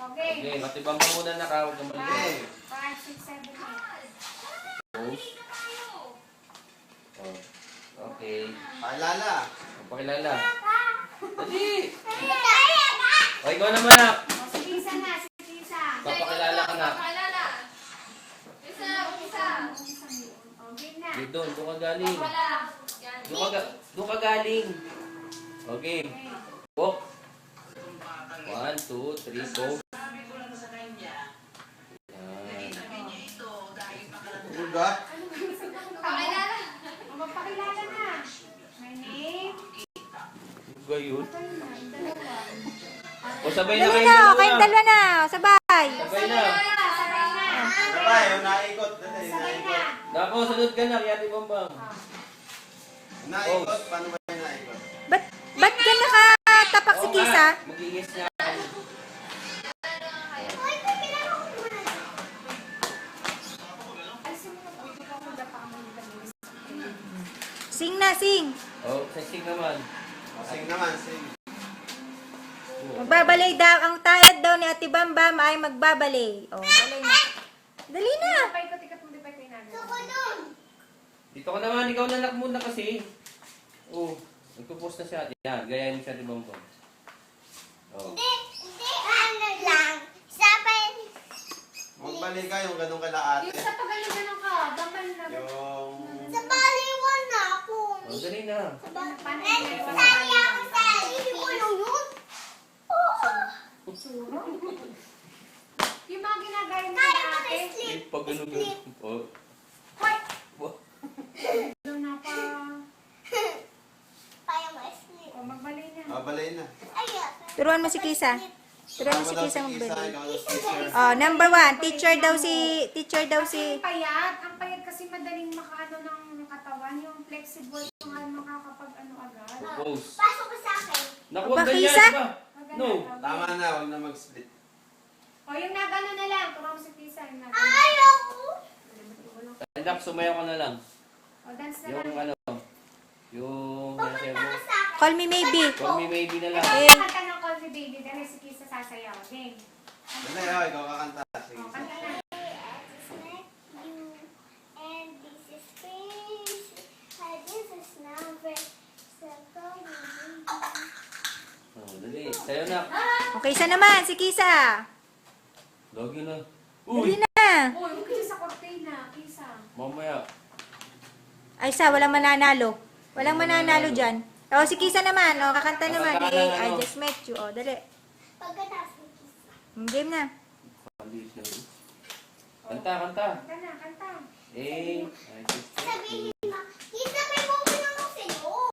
Okay, matibang mo muna na kawag ng mali. 5, 6, 7, 8. Pose. Oh. Okay. Pakilala. Pakilala. Dali! O, ikaw naman na. Si Kisa na, si Kisa. Papakilala ka na. Pakilala. Isa. Okay na. Doon ka galing. Wala. Doon ka galing. Okay. Walk. 1, 2, 3, go. Uga. Pakilala. Magpakilala na. My name. Ba yun? Ay, yung dalawa. O, sabay na Dali kayo na, dalawa. kayong dalawa na. Sabay. Sabay na. Sabay na. Sabay, naikot. Dali, Sabay na. naikot. Nako, sunod ka na. Kaya di bambang. Naikot. Paano ba yung naikot? Ba't ka nakatapak si Oo Kisa? nga, Mag-iingis nga. Sing na, sing. O, sing naman. Sing naman, sing. Magbabalay daw. Ang tayad daw ni Ate Bambam ay magbabalay. O, balay na. Dali na. Paikot-ikot mo, di ba ito inagano? Dito ka naman. Ikaw nanak muna kasi. O, nagpo-post na siya. Yan, gayahin mo siya di bambang. O. Magbalik ka yung ganun kala ate. Yung sa pag-ano-ganon ka, daman na. Yung... O, dali na. Paano yung yung mga ginagaya mo na ate. Eh, pag ano ba? O. Hoy! Wa- Doon na pa. O, magbalay na. Balay na. Turuan mo si Kisa. Turuan mo si Ako daw Kisa Ikaw magbabalay. daw teacher. Oh, number 1. Teacher daw si... Ang payat. Ang payat kasi madaling makaano ng katawan. Yung flexible, yung makakapag-ano agad. Pose. Pasok ko sa akin. Naku, wag ganyan, Bakisa? diba? No. Tama na, huwag na mag-split. O, yung nagano na lang. Turuan mo si Pisa. Yung nagano. Ayoko. Anak, sumayaw ka na lang. O, dance na Yung lang. ano, yung Pupunta ka sa akin. Call me maybe. call me maybe na lang. Ikaw Eh. ang kanta ng Call Me Baby. Dahil si Kisa sasayaw. Game. Dali, oh, ikaw kakanta. Sige, O, sige. kanta na. Oh, dali. Sayo na. Okay, isa naman. Si Kisa. Lagi na. Dali Uy! na. Uy, huwag kayo sa cortina. Kisa. Mamaya. Ay, isa. Walang mananalo. Walang mananalo dyan. O, si Kisa naman. O, kakanta naman. Kakanta Eh, na, I ano? just met you. O, dali. Pagkatapos ng kiss. Game na. Kanta, kanta. Kanta na, kanta. Eh, I just